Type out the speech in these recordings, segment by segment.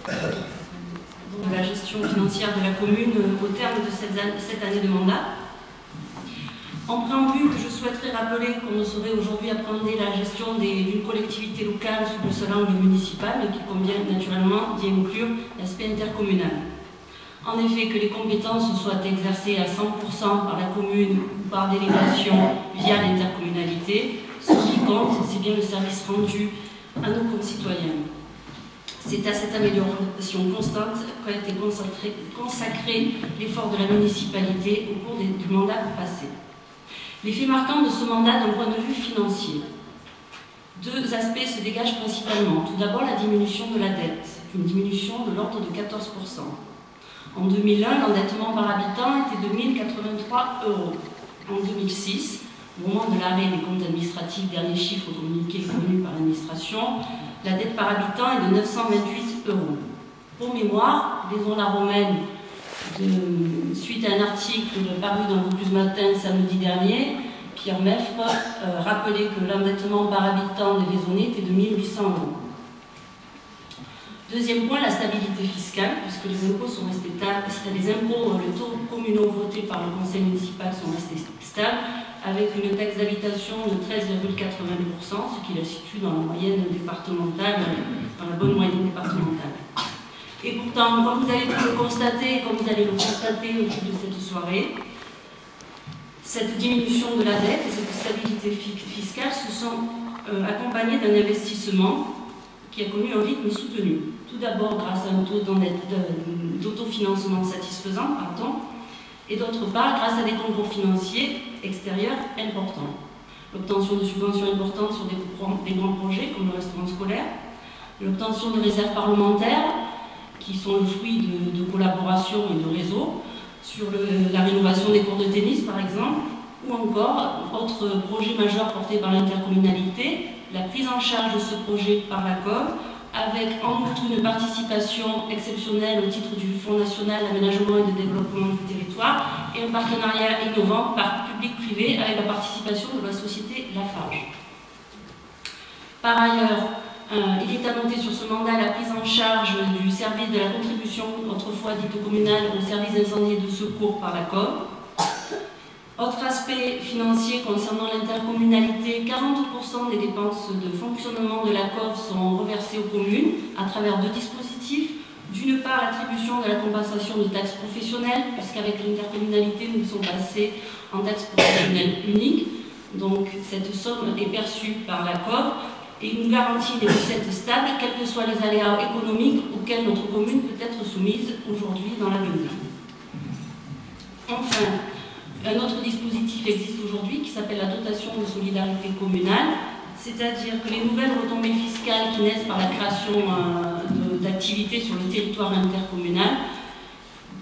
de la gestion financière de la commune au terme de cette année de mandat. En préambule, je souhaiterais rappeler qu'on ne saurait aujourd'hui appréhender la gestion d'une collectivité locale sous le seul angle municipal, mais qu'il convient naturellement d'y inclure l'aspect intercommunal. En effet, que les compétences soient exercées à 100% par la commune ou par délégation via l'intercommunalité, ce qui compte, c'est bien le service rendu à nos concitoyens. C'est à cette amélioration constante qu'a été consacré l'effort de la municipalité au cours du mandat passé. Les faits marquants de ce mandat d'un point de vue financier. Deux aspects se dégagent principalement. Tout d'abord, la diminution de la dette, une diminution de l'ordre de 14%. En 2001, l'endettement par habitant était de 1 083 €. En 2006, au moment de l'arrêt des comptes administratifs, dernier chiffre communiqué connu par l'administration, la dette par habitant est de 928 €. Pour mémoire, Maison la Romaine, suite à un article paru dans le Plus Matin samedi dernier, Pierre Meffre rappelait que l'endettement par habitant des Vaisonnais était de 1 800 €. Deuxième point, la stabilité fiscale, puisque les impôts sont restés stables, les taux communaux votés par le conseil municipal sont restés stables, avec une taxe d'habitation de 13,82%, ce qui la situe dans la moyenne départementale, dans la bonne moyenne départementale. Et pourtant, comme vous allez le constater, comme vous allez le constater au cours de cette soirée, cette diminution de la dette et cette stabilité fiscale se sont accompagnées d'un investissement qui a connu un rythme soutenu. Tout d'abord grâce à un taux d'autofinancement satisfaisant, et d'autre part grâce à des concours financiers extérieurs importants. L'obtention de subventions importantes sur des grands projets comme le restaurant scolaire, l'obtention de réserves parlementaires qui sont le fruit de collaboration et de réseaux, sur la rénovation des cours de tennis par exemple, ou encore, autre projet majeur porté par l'intercommunalité, la prise en charge de ce projet par la COV, avec en outre une participation exceptionnelle au titre du Fonds national d'aménagement et de développement du territoire, et un partenariat innovant par public-privé avec la participation de la société Lafarge. Par ailleurs, il est à noter sur ce mandat la prise en charge du service de la contribution, autrefois dite communale, au service d'incendie et de secours par la COV. Autre aspect financier concernant l'intercommunalité, 40% des dépenses de fonctionnement de la COV sont reversées aux communes à travers deux dispositifs. D'une part, l'attribution de la compensation de taxes professionnelles, puisqu'avec l'intercommunalité, nous sommes passés en taxe professionnelle unique. Donc, cette somme est perçue par la COV et nous garantit des recettes stables, quels que soient les aléas économiques auxquels notre commune peut être soumise aujourd'hui dans l'avenir. Enfin, un autre dispositif existe aujourd'hui qui s'appelle la dotation de solidarité communale, c'est-à-dire que les nouvelles retombées fiscales qui naissent par la création d'activités sur le territoire intercommunal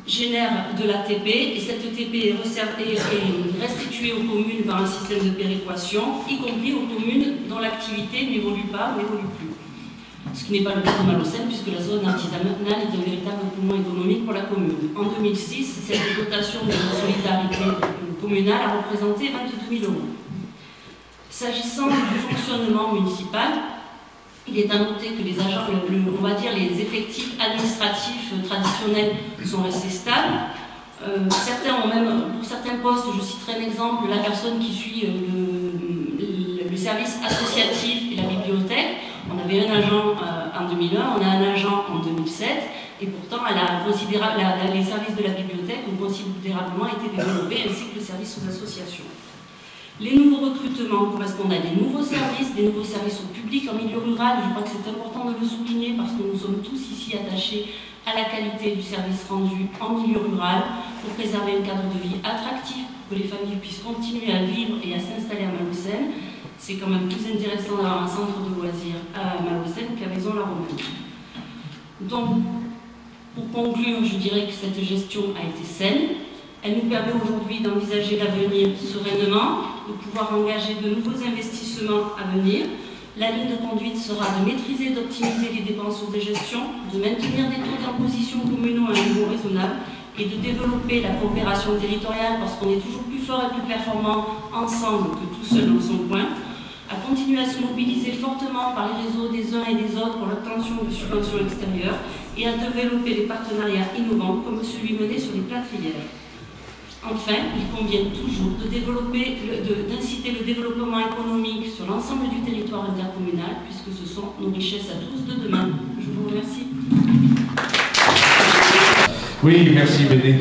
génèrent de l'ATP, et cette ATP est restituée aux communes par un système de péréquation, y compris aux communes dont l'activité n'évolue pas ou n'évolue plus. Ce qui n'est pas le cas de Malaucène, puisque la zone artisanale est un véritable poumon économique pour la commune. En 2006, cette dotation de solidarité communale a représenté 22 000 €. S'agissant du fonctionnement municipal, il est à noter que les agents, on va dire les effectifs administratifs traditionnels sont restés stables. Certains ont même, pour certains postes, je citerai un exemple, la personne qui suit le service associatif et la bibliothèque. On avait un agent en 2001, on a un agent en 2007, et pourtant les services de la bibliothèque ont considérablement été développés, ainsi que le service aux associations. Les nouveaux recrutements correspondent à des nouveaux services au public en milieu rural. Je crois que c'est important de le souligner parce que nous sommes tous ici attachés à la qualité du service rendu en milieu rural pour préserver un cadre de vie attractif, pour que les familles puissent continuer à vivre et à s'installer à Malaucène. C'est quand même plus intéressant d'avoir un centre de loisirs à Malaucène qu'à Maison-la-Romaine. Donc, pour conclure, je dirais que cette gestion a été saine. Elle nous permet aujourd'hui d'envisager l'avenir sereinement, de pouvoir engager de nouveaux investissements à venir. La ligne de conduite sera de maîtriser et d'optimiser les dépenses de gestion, de maintenir des taux d'imposition communaux à un niveau raisonnable et de développer la coopération territoriale parce qu'on est toujours plus fort et plus performant ensemble que tout seul dans son coin. à continuer à se mobiliser fortement par les réseaux des uns et des autres pour l'obtention de subventions extérieures et à développer des partenariats innovants comme celui mené sur les plâtrières. Enfin, il convient toujours d'inciter le développement économique sur l'ensemble du territoire intercommunal puisque ce sont nos richesses à tous de demain. Je vous remercie. Oui, merci Béné.